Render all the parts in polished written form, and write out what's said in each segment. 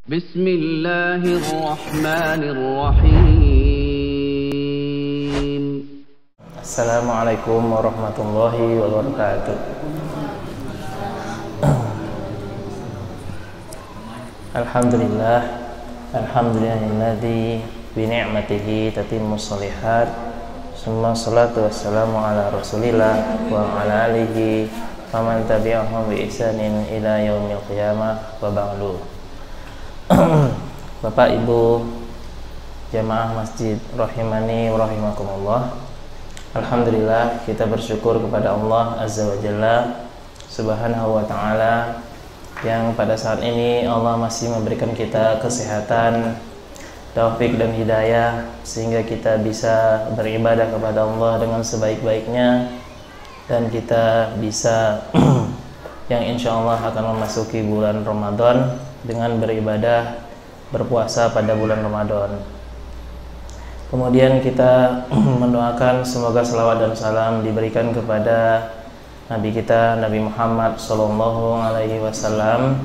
Bismillahirrahmanirrahim. Assalamualaikum warahmatullahi wabarakatuh. Alhamdulillahilladzi bi ni'matihi tatimmus shalihat. Summa salatu wassalamu ala Rasulillah wa ala alihi wa man tabi'ahum bi ihsanin ila yaumil qiyamah wa ba'du. Bapak Ibu jamaah masjid rahimani wa rahimakumullah. Alhamdulillah kita bersyukur kepada Allah Azza wa Jalla Subhanahu wa ta'ala yang pada saat ini Allah masih memberikan kita kesehatan, taufik dan hidayah sehingga kita bisa beribadah kepada Allah dengan sebaik-baiknya, dan kita bisa yang insya Allah akan memasuki bulan Ramadan dengan beribadah berpuasa pada bulan Ramadan. Kemudian kita mendoakan semoga selawat dan salam diberikan kepada Nabi kita Nabi Muhammad Sallallahu Alaihi Wasallam,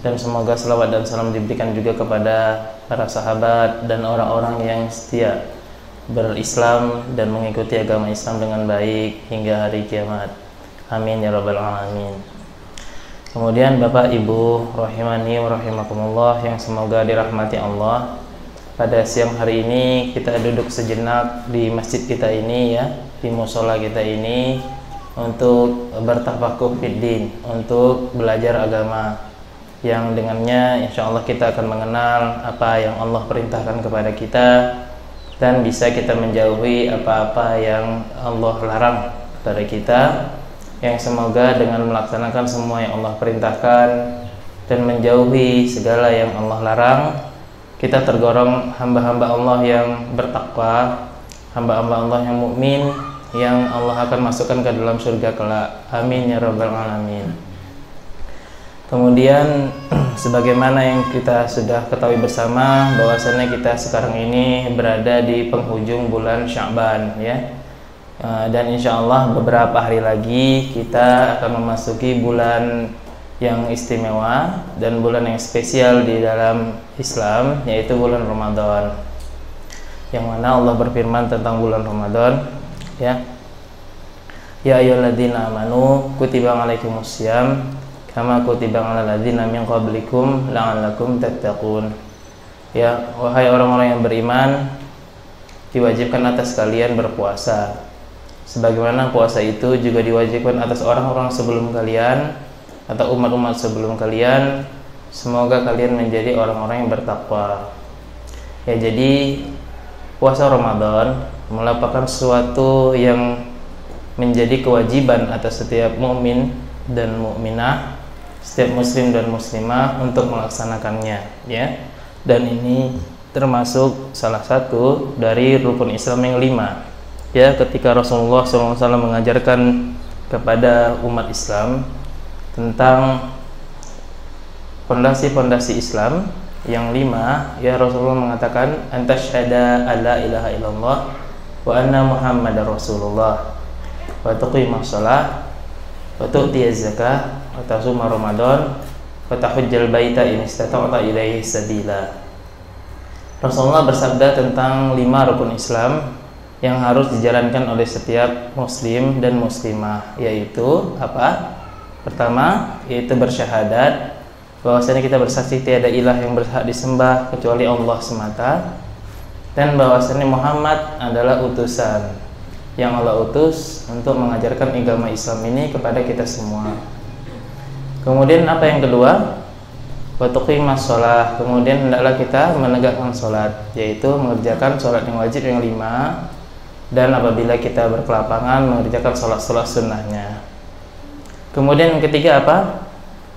dan semoga selawat dan salam diberikan juga kepada para sahabat dan orang-orang yang setia berislam dan mengikuti agama Islam dengan baik hingga hari kiamat. Amin ya rabbal alamin. Kemudian Bapak Ibu rahimani wa rahimakumullah yang semoga dirahmati Allah, pada siang hari ini kita duduk sejenak di masjid kita ini ya, di musola kita ini untuk bertafakuh fiddin, untuk belajar agama yang dengannya insya Allah kita akan mengenal apa yang Allah perintahkan kepada kita dan bisa kita menjauhi apa-apa yang Allah larang kepada kita, yang semoga dengan melaksanakan semua yang Allah perintahkan dan menjauhi segala yang Allah larang, kita tergolong hamba-hamba Allah yang bertakwa, hamba-hamba Allah yang mukmin, yang Allah akan masukkan ke dalam surga kelak. Amin ya rabbal alamin. Kemudian sebagaimana yang kita sudah ketahui bersama bahwasannya kita sekarang ini berada di penghujung bulan Sya'ban ya. Dan insya Allah beberapa hari lagi kita akan memasuki bulan yang istimewa dan bulan yang spesial di dalam Islam, yaitu bulan Ramadan, yang mana Allah berfirman tentang bulan Ramadan ya, ya ayyuhalladzina amanu kutiba alaikumussyam kama kutiba alal ladzina min qablikum la'allakum tattaqun. Ya, wahai orang-orang yang beriman, diwajibkan atas kalian berpuasa sebagaimana puasa itu juga diwajibkan atas orang-orang sebelum kalian atau umat-umat sebelum kalian, semoga kalian menjadi orang-orang yang bertakwa. Ya, jadi puasa Ramadan merupakan sesuatu yang menjadi kewajiban atas setiap mukmin dan mukminah, setiap muslim dan muslimah untuk melaksanakannya ya. Dan ini termasuk salah satu dari rukun Islam yang 5 ya, ketika Rasulullah SAW mengajarkan kepada umat Islam tentang fondasi-fondasi Islam yang 5 ya, Rasulullah mengatakan antasyhada alla ilaha illallah wa anna muhammadar rasulullah wa tuqimas shalah wa tu'tiyaz zakah wa tasuma ramadan wa tahujjal baita in istata'ta ilaihi sabila. Rasulullah bersabda tentang 5 rukun Islam yang harus dijalankan oleh setiap muslim dan muslimah, yaitu apa? Pertama, yaitu bersyahadat bahwasanya kita bersaksi tiada ilah yang berhak disembah kecuali Allah semata, dan bahwasanya Muhammad adalah utusan yang Allah utus untuk mengajarkan agama Islam ini kepada kita semua. Kemudian apa yang kedua? Wa tuqimas shalah. Kemudian hendaklah kita menegakkan salat, yaitu mengerjakan salat yang wajib yang 5, dan apabila kita berkelapangan mengerjakan salat-salat sunnahnya. Kemudian yang ketiga apa?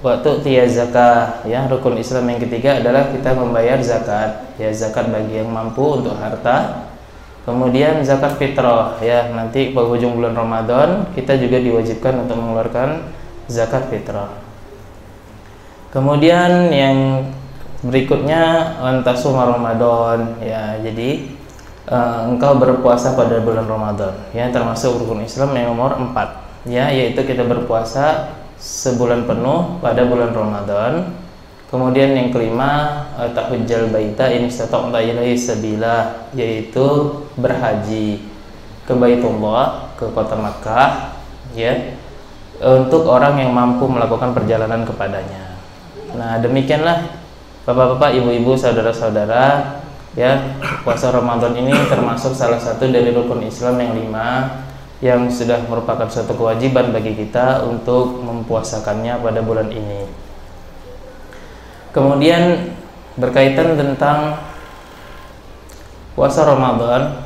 Waktu tu'tiyaz zakah ya, rukun Islam yang ketiga adalah kita membayar zakat ya, zakat bagi yang mampu untuk harta. Kemudian zakat fitrah ya, nanti penghujung bulan Ramadan kita juga diwajibkan untuk mengeluarkan zakat fitrah. Kemudian yang berikutnya antasuma Ramadan ya, jadi engkau berpuasa pada bulan Ramadan ya, termasuk rukun Islam yang nomor 4 ya, yaitu kita berpuasa sebulan penuh pada bulan Ramadan. Kemudian yang kelima, tahujjal baita in istata'ta ilaihi sabila, yaitu berhaji ke Baitullah, ke kota Makkah, ya, untuk orang yang mampu melakukan perjalanan kepadanya. Nah, demikianlah Bapak-bapak, ibu-ibu, saudara-saudara, ya, puasa Ramadan ini termasuk salah satu dari rukun Islam yang 5 yang sudah merupakan suatu kewajiban bagi kita untuk mempuasakannya pada bulan ini. Kemudian berkaitan tentang puasa Ramadan,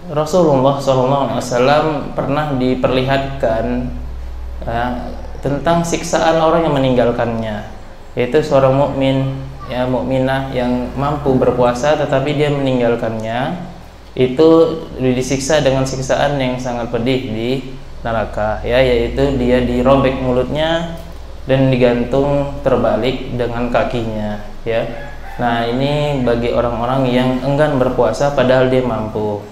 Rasulullah SAW pernah diperlihatkan tentang siksaan orang yang meninggalkannya, yaitu seorang mukmin, ya, mukminah yang mampu berpuasa tetapi dia meninggalkannya, itu disiksa dengan siksaan yang sangat pedih di neraka, ya, yaitu dia dirobek mulutnya dan digantung terbalik dengan kakinya, ya. Nah, ini bagi orang-orang yang enggan berpuasa padahal dia mampu.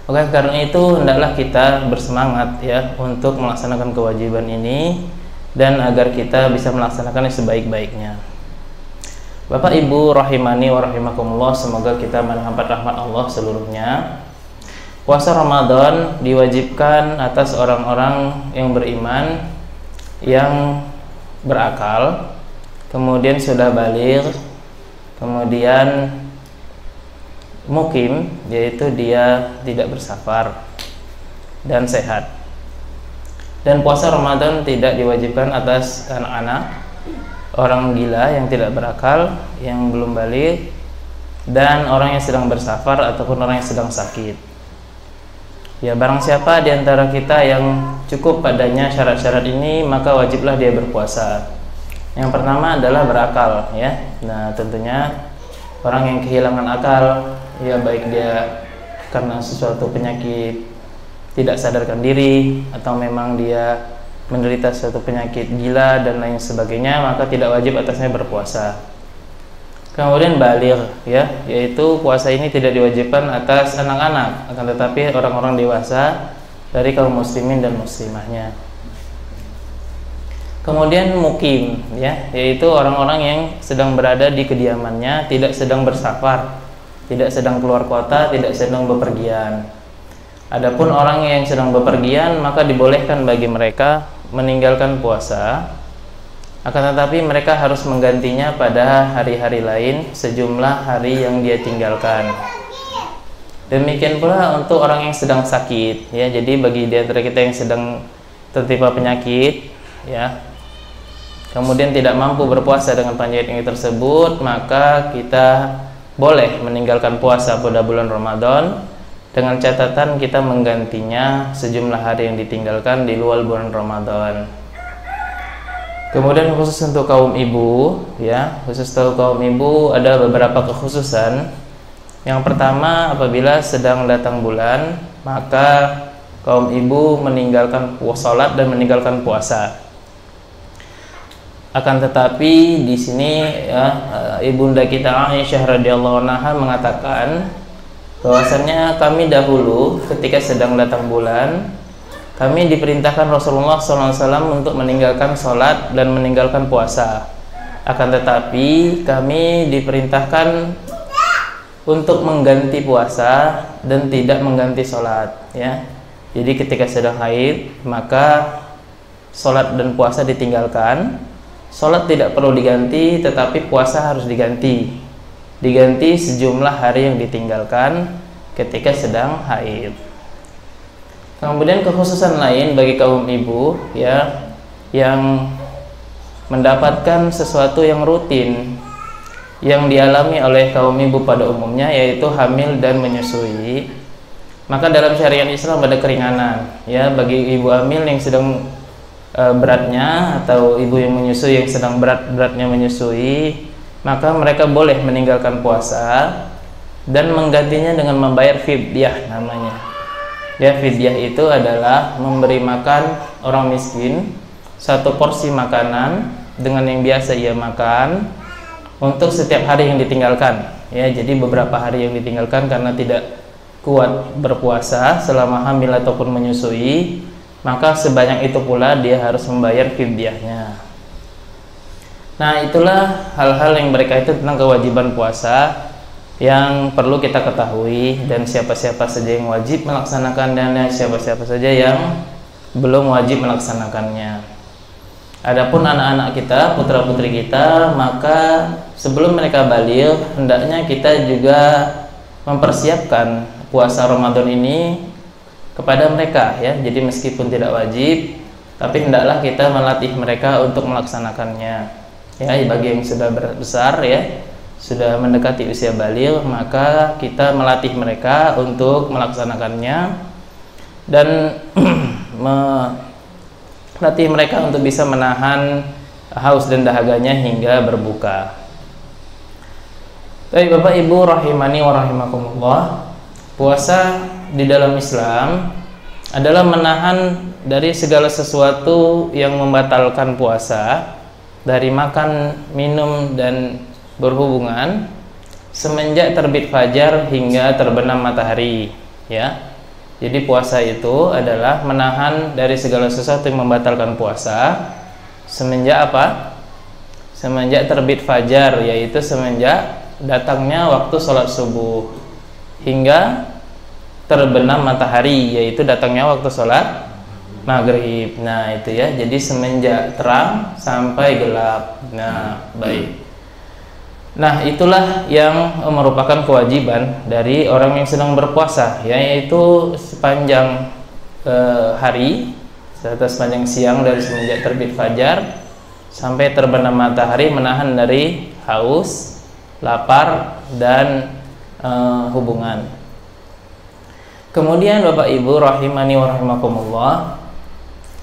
Oke, karena itu hendaklah kita bersemangat, ya, untuk melaksanakan kewajiban ini dan agar kita bisa melaksanakannya sebaik-baiknya. Bapak Ibu rahimani wa rahimakumullah, semoga kita mendapat rahmat Allah seluruhnya. Puasa Ramadan diwajibkan atas orang-orang yang beriman, yang berakal, kemudian sudah baligh, kemudian mukim, yaitu dia tidak bersafar dan sehat. Dan puasa Ramadan tidak diwajibkan atas anak-anak, orang gila yang tidak berakal, yang belum baligh, dan orang yang sedang bersafar ataupun orang yang sedang sakit. Ya, barang siapa di antara kita yang cukup padanya syarat-syarat ini, maka wajiblah dia berpuasa. Yang pertama adalah berakal, ya. Nah, tentunya orang yang kehilangan akal, ya, baik dia karena sesuatu penyakit, tidak sadarkan diri, atau memang dia menderita suatu penyakit gila dan lain sebagainya, maka tidak wajib atasnya berpuasa. Kemudian baligh, ya, yaitu puasa ini tidak diwajibkan atas anak-anak, akan tetapi orang-orang dewasa dari kaum muslimin dan muslimahnya. Kemudian mukim, ya, yaitu orang-orang yang sedang berada di kediamannya, tidak sedang bersafar, tidak sedang keluar kota, tidak sedang bepergian. Adapun orang yang sedang bepergian, maka dibolehkan bagi mereka meninggalkan puasa, akan tetapi mereka harus menggantinya pada hari-hari lain sejumlah hari yang dia tinggalkan. Demikian pula untuk orang yang sedang sakit, ya. Jadi bagi di antara kita yang sedang tertimpa penyakit, ya, kemudian tidak mampu berpuasa dengan penyakit tersebut, maka kita boleh meninggalkan puasa pada bulan Ramadan dengan catatan kita menggantinya sejumlah hari yang ditinggalkan di luar bulan Ramadan. Kemudian khusus untuk kaum ibu, ya, khusus untuk kaum ibu ada beberapa kekhususan. Yang pertama, apabila sedang datang bulan, maka kaum ibu meninggalkan sholat dan meninggalkan puasa. Akan tetapi di sini, ya, ibunda kita Aisyah radhiyallahu anha mengatakan bahwasannya kami dahulu ketika sedang datang bulan, kami diperintahkan Rasulullah SAW untuk meninggalkan sholat dan meninggalkan puasa. Akan tetapi kami diperintahkan untuk mengganti puasa dan tidak mengganti sholat, ya. Jadi ketika sedang haid, maka sholat dan puasa ditinggalkan. Sholat tidak perlu diganti, tetapi puasa harus diganti. Diganti sejumlah hari yang ditinggalkan ketika sedang haid. Kemudian kekhususan lain bagi kaum ibu, ya, yang mendapatkan sesuatu yang rutin yang dialami oleh kaum ibu pada umumnya, yaitu hamil dan menyusui. Maka dalam syariat Islam ada keringanan, ya, bagi ibu hamil yang sedang beratnya, atau ibu yang menyusui yang sedang beratnya menyusui, maka mereka boleh meninggalkan puasa dan menggantinya dengan membayar fidyah namanya. Ya, fidyah itu adalah memberi makan orang miskin satu porsi makanan dengan yang biasa ia makan untuk setiap hari yang ditinggalkan, ya. Jadi beberapa hari yang ditinggalkan karena tidak kuat berpuasa selama hamil ataupun menyusui, maka sebanyak itu pula dia harus membayar fidyahnya. Nah, itulah hal-hal yang berkaitan tentang kewajiban puasa yang perlu kita ketahui, dan siapa-siapa saja yang wajib melaksanakan dan siapa-siapa saja yang belum wajib melaksanakannya. Adapun anak-anak kita, putra-putri kita, maka sebelum mereka baligh hendaknya kita juga mempersiapkan puasa Ramadan ini kepada mereka ya. Jadi meskipun tidak wajib, tapi hendaklah kita melatih mereka untuk melaksanakannya. Ya, bagi yang sudah besar ya, sudah mendekati usia baligh, maka kita melatih mereka untuk melaksanakannya dan melatih mereka untuk bisa menahan haus dan dahaganya hingga berbuka. Baik Bapak Ibu rahimani wa rahimakumullah, puasa di dalam Islam adalah menahan dari segala sesuatu yang membatalkan puasa, dari makan, minum, dan berhubungan semenjak terbit fajar hingga terbenam matahari ya. Jadi puasa itu adalah menahan dari segala sesuatu yang membatalkan puasa semenjak apa? Semenjak terbit fajar, yaitu semenjak datangnya waktu sholat subuh hingga terbenam matahari, yaitu datangnya waktu sholat maghrib. Nah itu ya, jadi semenjak terang sampai gelap. Nah baik. Nah itulah yang merupakan kewajiban dari orang yang sedang berpuasa, yaitu sepanjang hari serta sepanjang siang, dari semenjak terbit fajar sampai terbenam matahari, menahan dari haus, lapar, dan hubungan. Kemudian Bapak Ibu rahimani wa rahimakumullah,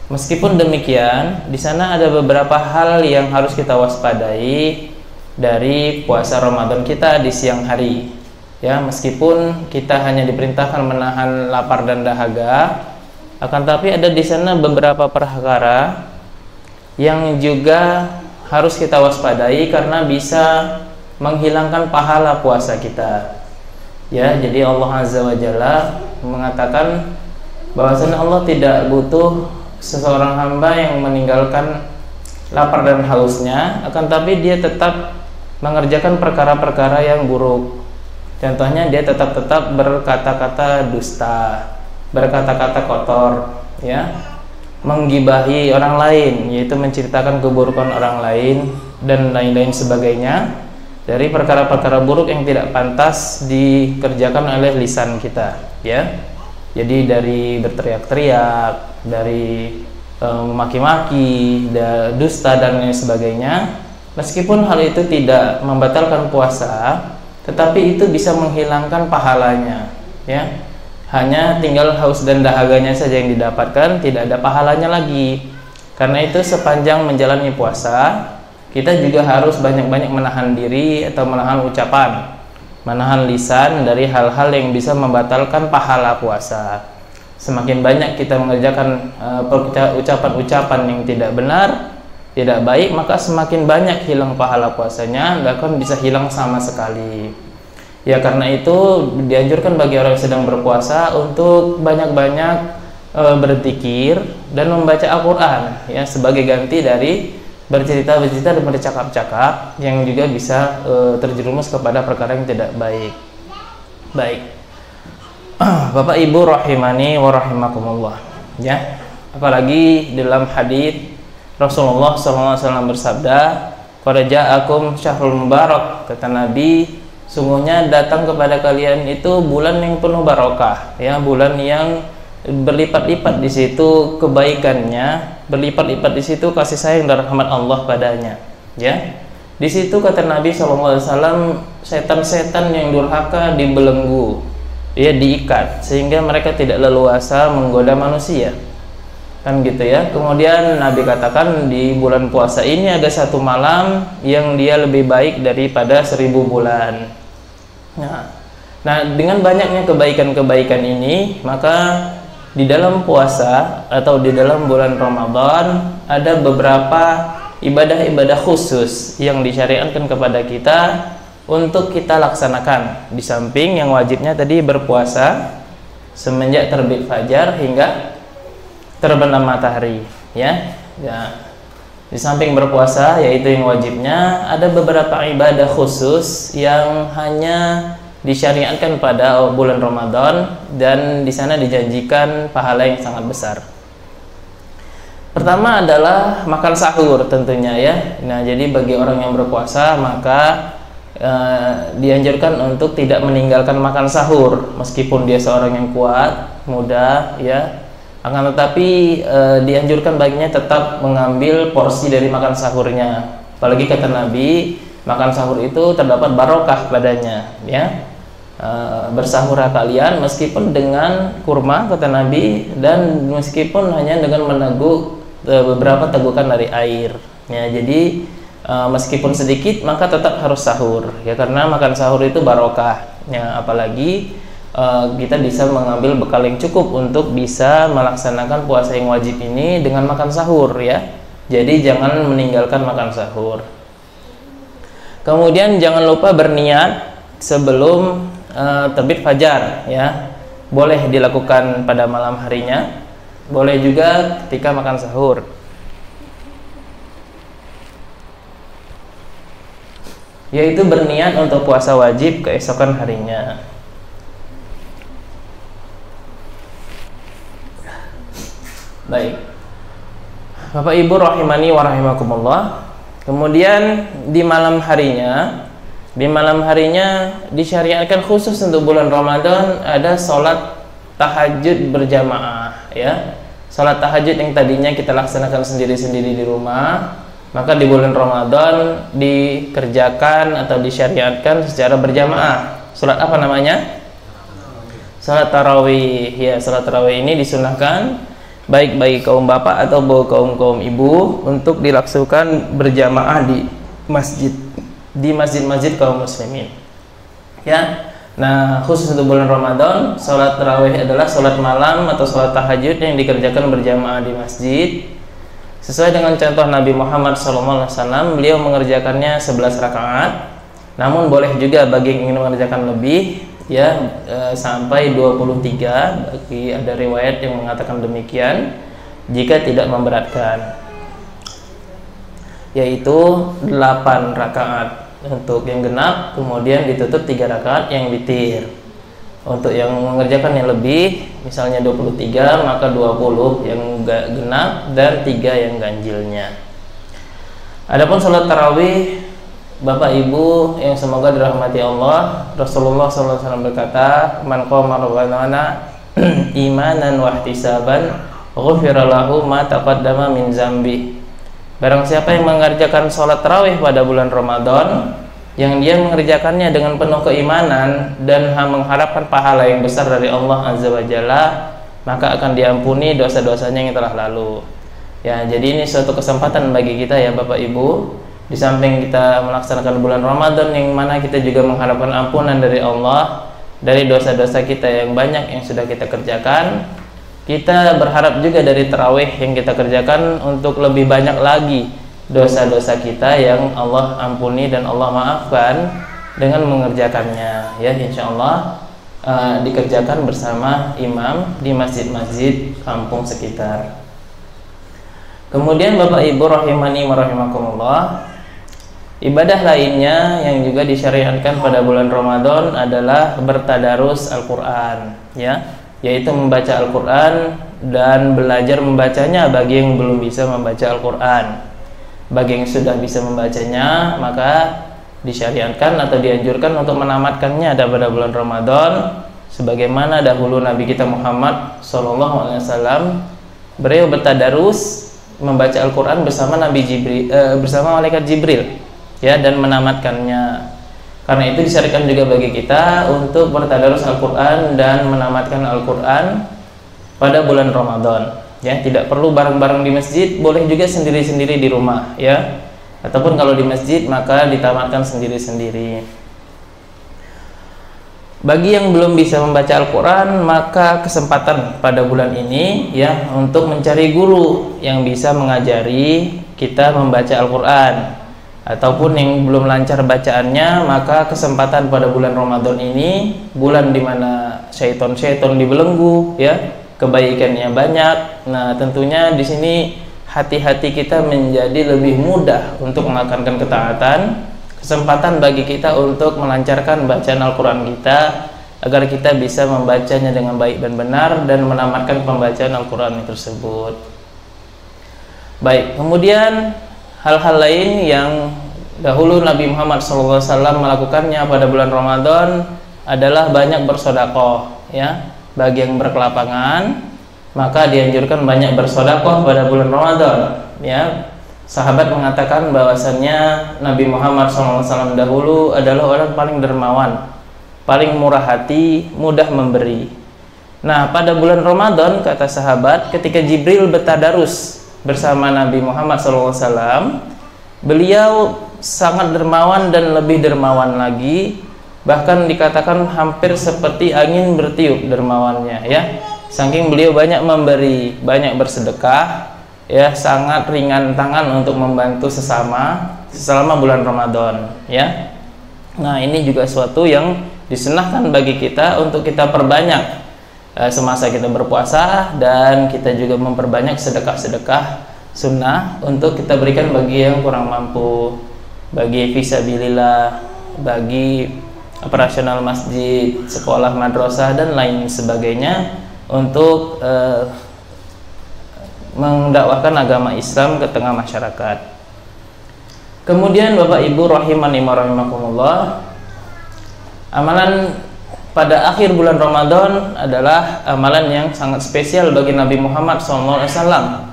meskipun demikian, di sana ada beberapa hal yang harus kita waspadai dari puasa Ramadan kita di siang hari. Ya, meskipun kita hanya diperintahkan menahan lapar dan dahaga, akan tapi ada di sana beberapa perkara yang juga harus kita waspadai karena bisa menghilangkan pahala puasa kita. Ya, jadi Allah Azza wa Jalla mengatakan bahwasanya Allah tidak butuh seseorang hamba yang meninggalkan lapar dan hausnya, akan tapi dia tetap mengerjakan perkara-perkara yang buruk. Contohnya dia tetap berkata-kata dusta, berkata-kata kotor, ya, menggibahi orang lain, yaitu menceritakan keburukan orang lain dan lain-lain sebagainya, dari perkara-perkara buruk yang tidak pantas dikerjakan oleh lisan kita, ya. Jadi dari berteriak-teriak, dari memaki-maki, dusta dan lain sebagainya. Meskipun hal itu tidak membatalkan puasa, tetapi itu bisa menghilangkan pahalanya, ya. Hanya tinggal haus dan dahaganya saja yang didapatkan, tidak ada pahalanya lagi. Karena itu sepanjang menjalani puasa, kita juga harus banyak-banyak menahan diri atau menahan ucapan, menahan lisan dari hal-hal yang bisa membatalkan pahala puasa. Semakin banyak kita mengerjakan ucapan-ucapan yang tidak benar, tidak baik, maka semakin banyak hilang pahala puasanya, bahkan bisa hilang sama sekali. Ya, karena itu dianjurkan bagi orang yang sedang berpuasa untuk banyak-banyak berzikir dan membaca Al-Quran, ya, sebagai ganti dari bercerita-bercerita dan bercakap-cakap yang juga bisa terjerumus kepada perkara yang tidak baik. Baik, Bapak Ibu rahimani wa rahimakumullah, ya. Apalagi dalam hadis Rasulullah SAW bersabda, "Qad ja'akum syahrul mubarak," kata Nabi, sungguhnya datang kepada kalian itu bulan yang penuh barokah, ya, bulan yang berlipat-lipat di situ kebaikannya, berlipat-lipat di situ kasih sayang dan rahmat Allah padanya, ya. Di situ kata Nabi SAW, setan-setan yang durhaka dibelenggu, ya, diikat sehingga mereka tidak leluasa menggoda manusia, kan gitu ya. Kemudian Nabi katakan di bulan puasa ini ada satu malam yang dia lebih baik daripada 1000 bulan. Nah, dengan banyaknya kebaikan-kebaikan ini, maka di dalam puasa atau di dalam bulan Ramadan ada beberapa ibadah-ibadah khusus yang disyariatkan kepada kita untuk kita laksanakan, di samping yang wajibnya tadi berpuasa semenjak terbit fajar hingga terbenam matahari, ya. Ya. Di samping berpuasa, yaitu yang wajibnya, ada beberapa ibadah khusus yang hanya disyariatkan pada bulan Ramadan dan di sana dijanjikan pahala yang sangat besar. Pertama adalah makan sahur tentunya ya. Nah, jadi bagi orang yang berpuasa maka dianjurkan untuk tidak meninggalkan makan sahur meskipun dia seorang yang kuat, muda ya. Akan tetapi dianjurkan baginya tetap mengambil porsi dari makan sahurnya. Apalagi kata Nabi, makan sahur itu terdapat barokah padanya ya. Bersahurlah kalian meskipun dengan kurma kata Nabi, dan meskipun hanya dengan meneguk beberapa tegukan dari air ya. Jadi meskipun sedikit maka tetap harus sahur ya, karena makan sahur itu barokah ya. Apalagi kita bisa mengambil bekal yang cukup untuk bisa melaksanakan puasa yang wajib ini dengan makan sahur ya. Jadi jangan meninggalkan makan sahur. Kemudian jangan lupa berniat sebelum terbit fajar ya. Boleh dilakukan pada malam harinya, boleh juga ketika makan sahur. Yaitu berniat untuk puasa wajib keesokan harinya. Baik, Bapak Ibu rahimani wa rahimakumullah. Kemudian di malam harinya disyariatkan khusus untuk bulan Ramadan ada sholat tahajud berjamaah ya. Sholat tahajud yang tadinya kita laksanakan sendiri-sendiri di rumah, maka di bulan Ramadan dikerjakan atau disyariatkan secara berjamaah. Sholat apa namanya? Sholat tarawih ya. Sholat tarawih ini disunahkan baik bagi kaum bapak atau kaum ibu untuk dilaksanakan berjamaah di masjid kaum muslimin ya. Nah, khusus untuk bulan Ramadan, sholat tarawih adalah sholat malam atau sholat tahajud yang dikerjakan berjamaah di masjid sesuai dengan contoh Nabi Muhammad SAW. Beliau mengerjakannya 11 rakaat, namun boleh juga bagi yang ingin mengerjakan lebih ya, sampai 23. Bagi ada riwayat yang mengatakan demikian jika tidak memberatkan, yaitu 8 rakaat untuk yang genap, kemudian ditutup 3 rakaat yang witir. Untuk yang mengerjakan yang lebih, misalnya 23, maka 20 yang genap dan 3 yang ganjilnya. Adapun sholat tarawih, Bapak Ibu yang semoga dirahmati Allah, Rasulullah SAW berkata, "Man qama ramadhana imanan wa ihtisaban, ghufira lahu ma taqaddama min zambi." Barang siapa yang mengerjakan sholat tarawih pada bulan Ramadan, yang dia mengerjakannya dengan penuh keimanan dan mengharapkan pahala yang besar dari Allah Azza wa Jalla, maka akan diampuni dosa-dosanya yang telah lalu. Ya, jadi ini suatu kesempatan bagi kita ya Bapak Ibu. Di samping kita melaksanakan bulan Ramadan yang mana kita juga mengharapkan ampunan dari Allah dari dosa-dosa kita yang banyak yang sudah kita kerjakan, kita berharap juga dari tarawih yang kita kerjakan untuk lebih banyak lagi dosa-dosa kita yang Allah ampuni dan Allah maafkan dengan mengerjakannya ya. Insya Allah dikerjakan bersama imam di masjid-masjid kampung sekitar. Kemudian Bapak Ibu rahimani wa rahimakumullah, ibadah lainnya yang juga disyariatkan pada bulan Ramadan adalah bertadarus Al-Quran ya, yaitu membaca Al-Quran dan belajar membacanya bagi yang belum bisa membaca Al-Quran. Bagi yang sudah bisa membacanya maka disyariatkan atau dianjurkan untuk menamatkannya pada bulan Ramadan, sebagaimana dahulu Nabi kita Muhammad SAW, beliau bertadarus membaca Al-Quran bersama bersama malaikat Jibril ya, dan menamatkannya. Karena itu disyariatkan juga bagi kita untuk bertadarus Al-Quran dan menamatkan Al-Quran pada bulan Ramadan ya. Tidak perlu bareng-bareng di masjid, boleh juga sendiri-sendiri di rumah ya, ataupun kalau di masjid maka ditamatkan sendiri-sendiri. Bagi yang belum bisa membaca Al-Quran, maka kesempatan pada bulan ini ya untuk mencari guru yang bisa mengajari kita membaca Al-Quran. Ataupun yang belum lancar bacaannya, maka kesempatan pada bulan Ramadan ini, bulan dimana syaiton dibelenggu ya, kebaikannya banyak. Nah, tentunya di sini hati-hati kita menjadi lebih mudah untuk melakukan ketaatan, kesempatan bagi kita untuk melancarkan bacaan Al-Quran kita, agar kita bisa membacanya dengan baik dan benar dan menamatkan pembacaan Al-Quran tersebut. Baik, kemudian hal-hal lain yang dahulu Nabi Muhammad SAW melakukannya pada bulan Ramadan adalah banyak bersedekah, ya. Bagi yang berkelapangan, maka dianjurkan banyak bersedekah pada bulan Ramadan, ya. Sahabat mengatakan bahwasannya Nabi Muhammad SAW dahulu adalah orang paling dermawan, paling murah hati, mudah memberi. Nah, pada bulan Ramadan, kata sahabat, ketika Jibril bertadarus bersama Nabi Muhammad SAW, beliau sangat dermawan dan lebih dermawan lagi. Bahkan dikatakan hampir seperti angin bertiup dermawannya, ya. Saking beliau banyak memberi, banyak bersedekah, ya, sangat ringan tangan untuk membantu sesama selama bulan Ramadan, ya. Nah, ini juga suatu yang disunahkan bagi kita untuk kita perbanyak semasa kita berpuasa, dan kita juga memperbanyak sedekah-sedekah sunnah untuk kita berikan bagi yang kurang mampu, bagi fisabilillah, bagi operasional masjid, sekolah, madrasah, dan lain sebagainya, untuk mendakwahkan agama Islam ke tengah masyarakat. Kemudian Bapak Ibu rahimani wa rahimakumullah, amalan pada akhir bulan Ramadan adalah amalan yang sangat spesial bagi Nabi Muhammad SAW.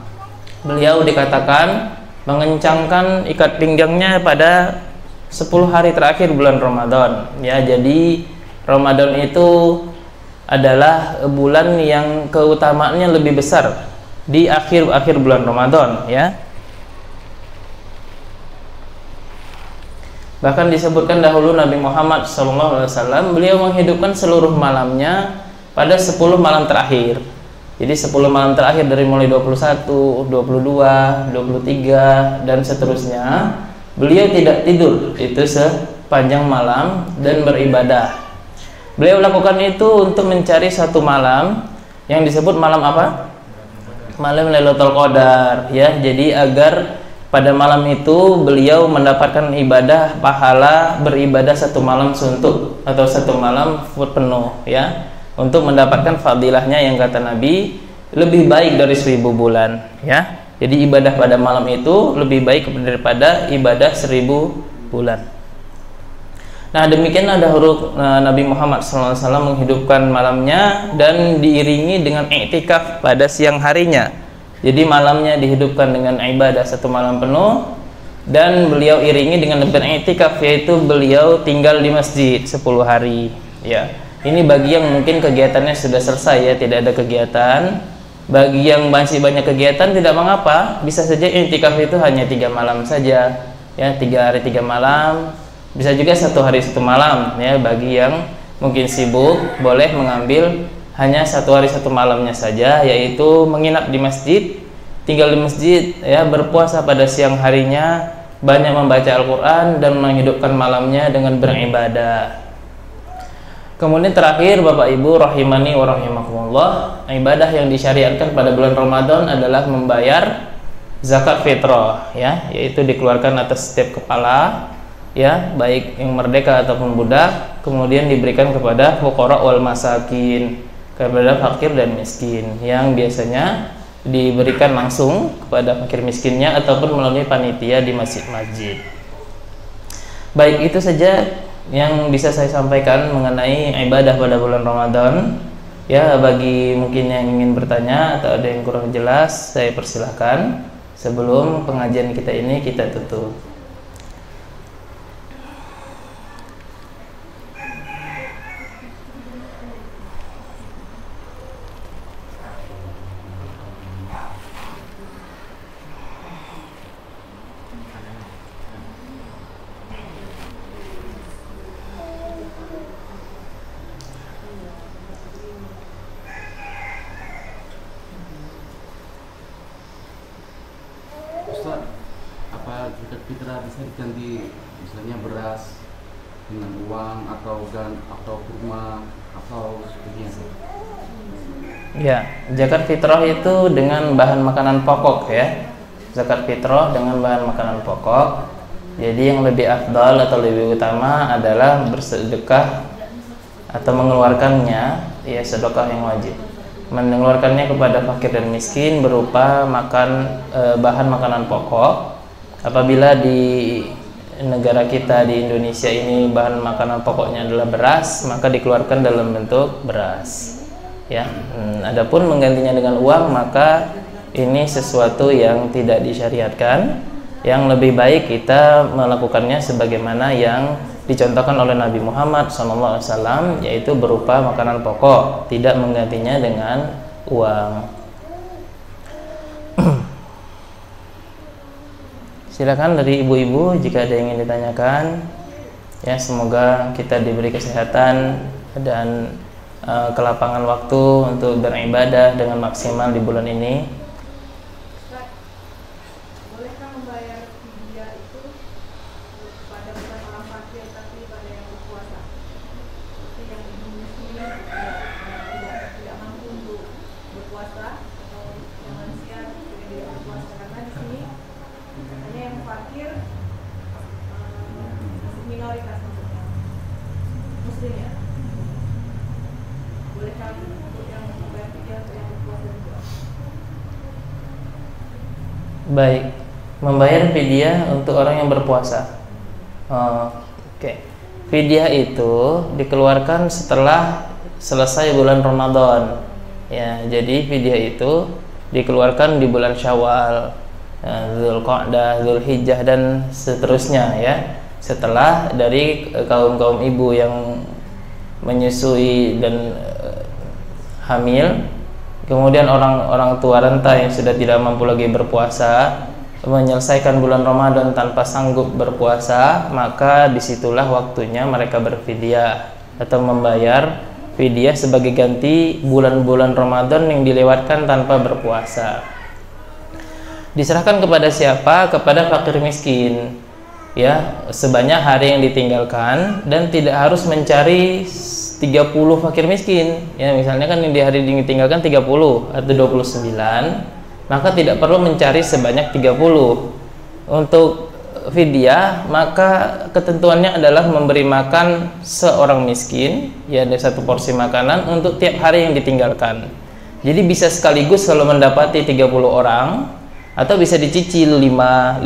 Beliau dikatakan mengencangkan ikat pinggangnya pada 10 hari terakhir bulan Ramadan, ya. Jadi Ramadan itu adalah bulan yang keutamaannya lebih besar di akhir bulan Ramadan, ya. Bahkan disebutkan dahulu Nabi Muhammad SAW beliau menghidupkan seluruh malamnya pada 10 malam terakhir. Jadi 10 malam terakhir dari mulai 21, 22, 23 dan seterusnya, beliau tidak tidur itu sepanjang malam dan beribadah. Beliau lakukan itu untuk mencari satu malam yang disebut malam apa? Malam Lailatul Qadar, ya. Jadi agar pada malam itu beliau mendapatkan ibadah pahala beribadah satu malam suntuk atau satu malam penuh, ya. Untuk mendapatkan fadilahnya yang kata Nabi lebih baik dari 1000 bulan, ya. Jadi ibadah pada malam itu lebih baik daripada ibadah 1000 bulan. Nah, demikian ada huruf Nabi Muhammad SAW menghidupkan malamnya dan diiringi dengan i'tikaf pada siang harinya. Jadi malamnya dihidupkan dengan ibadah satu malam penuh, dan beliau iringi dengan i'tikaf, yaitu beliau tinggal di masjid 10 hari, ya. Ini bagi yang mungkin kegiatannya sudah selesai, ya, tidak ada kegiatan. Bagi yang masih banyak kegiatan tidak mengapa, bisa saja i'tikaf itu hanya 3 malam saja, ya, 3 hari 3 malam. Bisa juga 1 hari 1 malam, ya. Bagi yang mungkin sibuk, boleh mengambil hanya 1 hari 1 malamnya saja, yaitu menginap di masjid, tinggal di masjid, ya, berpuasa pada siang harinya, banyak membaca Al-Quran dan menghidupkan malamnya dengan beribadah. Kemudian terakhir Bapak Ibu rahimani wa rahimakumullah, ibadah yang disyariatkan pada bulan Ramadan adalah membayar zakat fitrah, ya, yaitu dikeluarkan atas setiap kepala, ya, baik yang merdeka ataupun budak, kemudian diberikan kepada fuqara wal masakin, kepada fakir dan miskin, yang biasanya diberikan langsung kepada fakir miskinnya ataupun melalui panitia di masjid-masjid. Baik, itu saja yang bisa saya sampaikan mengenai ibadah pada bulan Ramadan, ya. Bagi mungkin yang ingin bertanya atau ada yang kurang jelas, saya persilahkan sebelum pengajian kita ini kita tutup. Ustaz, apa zakat fitrah bisa diganti misalnya beras dengan uang atau kurma atau sebagainya? Ya, zakat fitrah itu dengan bahan makanan pokok, ya. zakat fitrah dengan bahan makanan pokok. Jadi yang lebih afdal atau lebih utama adalah bersedekah atau mengeluarkannya, ya sedekah yang wajib. Mengeluarkannya kepada fakir dan miskin berupa bahan makanan pokok. Apabila di negara kita di Indonesia ini bahan makanan pokoknya adalah beras, maka dikeluarkan dalam bentuk beras. Ya, adapun menggantinya dengan uang, maka ini sesuatu yang tidak disyariatkan. Yang lebih baik kita melakukannya sebagaimana yang dicontohkan oleh Nabi Muhammad SAW, yaitu berupa makanan pokok, tidak menggantinya dengan uang. Silakan dari ibu-ibu jika ada yang ingin ditanyakan. Ya, semoga kita diberi kesehatan dan kelapangan waktu untuk beribadah dengan maksimal di bulan ini. Baik, membayar fidyah untuk orang yang berpuasa. Oke. Fidyah itu dikeluarkan setelah selesai bulan Ramadan. Ya, jadi fidyah itu dikeluarkan di bulan Syawal, Dzulqa'dah, Dzulhijjah dan seterusnya ya. Setelah dari kaum ibu yang menyusui dan hamil. Kemudian orang tua renta yang sudah tidak mampu lagi berpuasa menyelesaikan bulan Ramadan tanpa sanggup berpuasa, maka disitulah waktunya mereka berfidyah atau membayar fidyah sebagai ganti bulan-bulan Ramadan yang dilewatkan tanpa berpuasa. Diserahkan kepada siapa? Kepada fakir miskin. Ya, sebanyak hari yang ditinggalkan dan tidak harus mencari 30 fakir miskin. Ya, misalnya kan di hari ditinggalkan 30 atau 29, maka tidak perlu mencari sebanyak 30. Untuk fidyah, maka ketentuannya adalah memberi makan seorang miskin, ya ada satu porsi makanan untuk tiap hari yang ditinggalkan. Jadi bisa sekaligus kalau mendapati 30 orang, atau bisa dicicil 5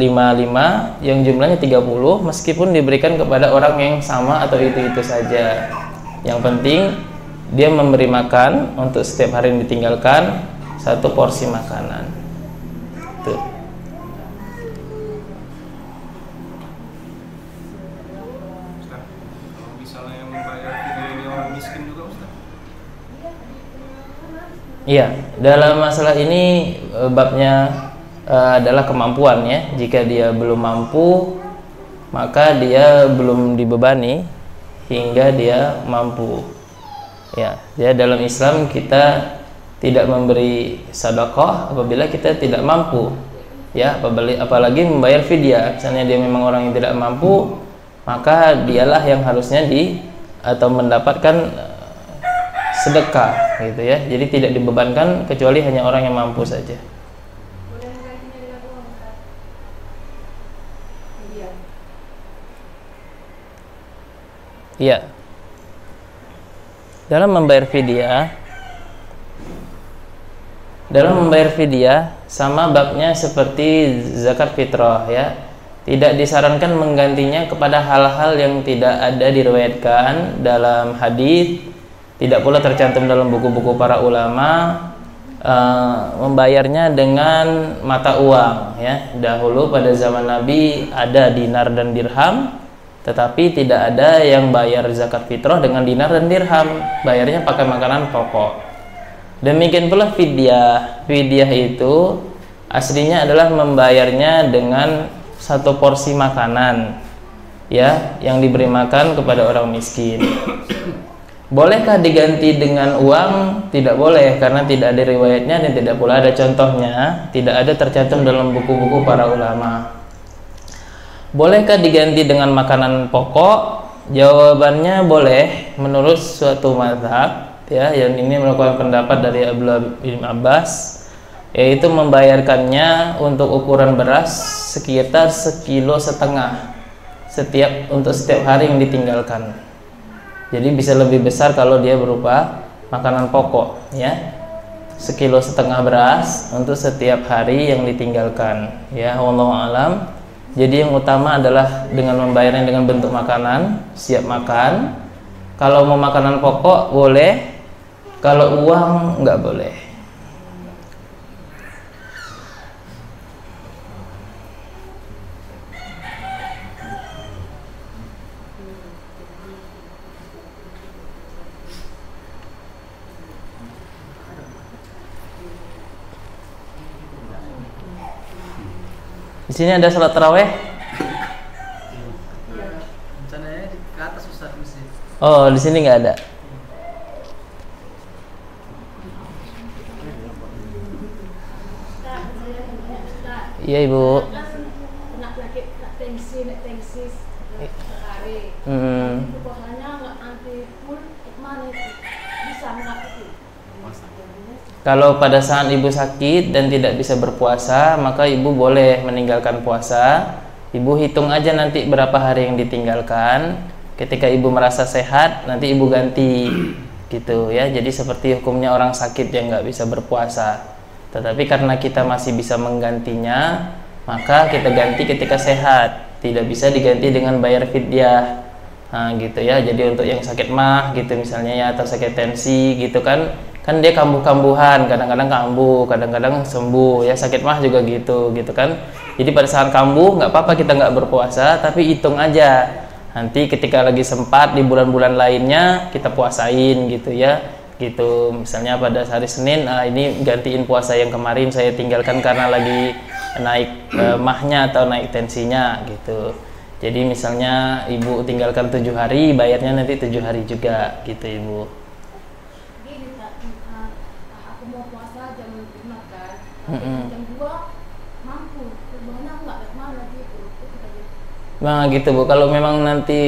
yang jumlahnya 30 meskipun diberikan kepada orang yang sama atau itu saja. Yang penting dia memberi makan untuk setiap hari yang ditinggalkan satu porsi makanan. Tuh. Ustaz, kalau misalnya yang membayar fidyah ini orang miskin juga, Ustaz? Iya, dalam masalah ini babnya adalah kemampuan ya. Jika dia belum mampu, maka dia belum dibebani hingga dia mampu. Ya, jadi dalam Islam kita tidak memberi sedekah apabila kita tidak mampu. Ya, apalagi membayar fidyah. Misalnya dia memang orang yang tidak mampu, maka dialah yang harusnya atau mendapatkan sedekah gitu ya. Jadi tidak dibebankan kecuali hanya orang yang mampu saja. Iya. Dalam membayar fidyah sama babnya seperti zakat fitrah ya. Tidak disarankan menggantinya kepada hal-hal yang tidak ada diriwayatkan dalam hadis, tidak pula tercantum dalam buku-buku para ulama. Membayarnya dengan mata uang ya. Dahulu pada zaman Nabi ada dinar dan dirham, tetapi tidak ada yang bayar zakat fitrah dengan dinar dan dirham, bayarnya pakai makanan pokok. Demikian pula fidyah. Fidyah itu aslinya adalah membayarnya dengan satu porsi makanan ya, yang diberi makan kepada orang miskin. Bolehkah diganti dengan uang? Tidak boleh, karena tidak ada riwayatnya dan tidak pula ada contohnya, tidak ada tercantum dalam buku-buku para ulama. Bolehkah diganti dengan makanan pokok? Jawabannya boleh menurut suatu mazhab ya, yang ini merupakan pendapat dari Abdullah bin Abbas, yaitu membayarkannya untuk ukuran beras sekitar 1,5 kilo untuk setiap hari yang ditinggalkan. Jadi bisa lebih besar kalau dia berupa makanan pokok, ya. 1,5 kilo beras untuk setiap hari yang ditinggalkan, ya. Wallahu alam. Jadi yang utama adalah dengan membayarnya dengan bentuk makanan, siap makan. Kalau mau makanan pokok boleh, kalau uang nggak boleh. Di sini ada salat taraweh. Rencananya ke atas Ustaz mesti. Oh, di sini nggak ada. Iya Ibu. Kena penyakit tensi hari. Puasanya nggak anti full mana itu bisa nggak itu? Kalau pada saat ibu sakit dan tidak bisa berpuasa, maka ibu boleh meninggalkan puasa. Ibu hitung aja nanti berapa hari yang ditinggalkan. Ketika ibu merasa sehat, nanti ibu ganti, gitu ya. Jadi seperti hukumnya orang sakit yang nggak bisa berpuasa. Tetapi karena kita masih bisa menggantinya, maka kita ganti ketika sehat. Tidak bisa diganti dengan bayar fidyah, gitu ya. Jadi untuk yang sakit mah, gitu misalnya ya, atau sakit tensi, gitu kan dia kambuh-kambuhan, kadang-kadang kambuh, kadang-kadang sembuh, ya. Sakit mah juga gitu kan. Jadi pada saat kambuh nggak apa-apa kita nggak berpuasa, tapi hitung aja. Nanti ketika lagi sempat di bulan-bulan lainnya kita puasain, gitu ya. Gitu. Misalnya pada hari Senin, ini gantiin puasa yang kemarin saya tinggalkan karena lagi naik mahnya atau naik tensinya, gitu. Jadi misalnya ibu tinggalkan 7 hari, bayarnya nanti 7 hari juga, gitu Ibu. Jam 2 mampu, sebenarnya nggak kemana gitu. Nah gitu Bu, kalau memang nanti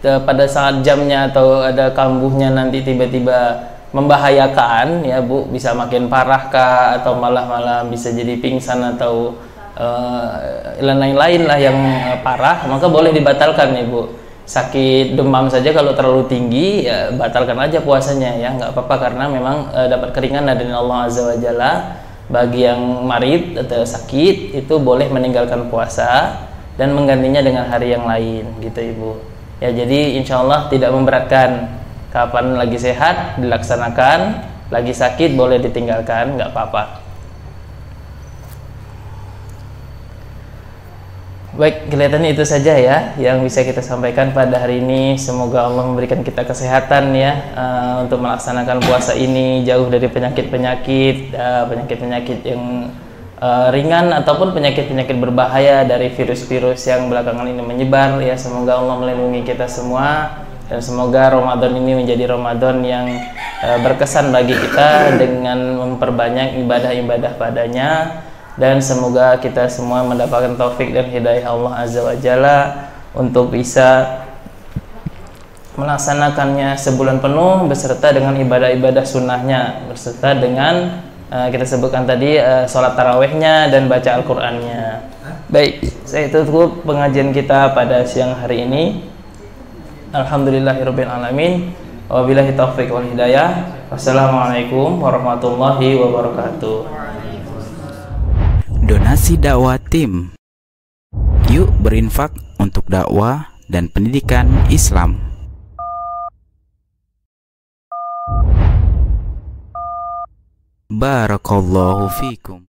pada saat jamnya atau ada kambuhnya nanti tiba-tiba membahayakan, ya Bu, bisa makin parah kah, atau malah bisa jadi pingsan atau lain-lain lah yang parah, maka boleh dibatalkan ya Bu. Sakit demam saja kalau terlalu tinggi, ya batalkan aja puasanya, ya nggak apa-apa, karena memang dapat keringanan dari Allah Azza wa Jalla. Bagi yang marid atau sakit itu boleh meninggalkan puasa dan menggantinya dengan hari yang lain, gitu Ibu. Ya, jadi insya Allah tidak memberatkan. Kapan lagi sehat dilaksanakan, lagi sakit boleh ditinggalkan, nggak apa-apa. Baik, kelihatannya itu saja ya yang bisa kita sampaikan pada hari ini. Semoga Allah memberikan kita kesehatan ya, untuk melaksanakan puasa ini, jauh dari penyakit-penyakit yang ringan ataupun penyakit-penyakit berbahaya dari virus-virus yang belakangan ini menyebar ya. Semoga Allah melindungi kita semua, dan semoga Ramadan ini menjadi Ramadan yang berkesan bagi kita dengan memperbanyak ibadah-ibadah padanya. Dan semoga kita semua mendapatkan taufik dan hidayah Allah Azza wa Jalla untuk bisa melaksanakannya sebulan penuh beserta dengan ibadah-ibadah sunnahnya, beserta dengan kita sebutkan tadi sholat tarawehnya dan baca Al-Qur'annya. Baik, saya tutup pengajian kita pada siang hari ini. Alhamdulillahirabbil alamin. Wabillahi taufik wal hidayah. Wassalamualaikum warahmatullahi wabarakatuh. Donasi dakwah tim. Yuk berinfak untuk dakwah dan pendidikan Islam. Barakallahu fikum.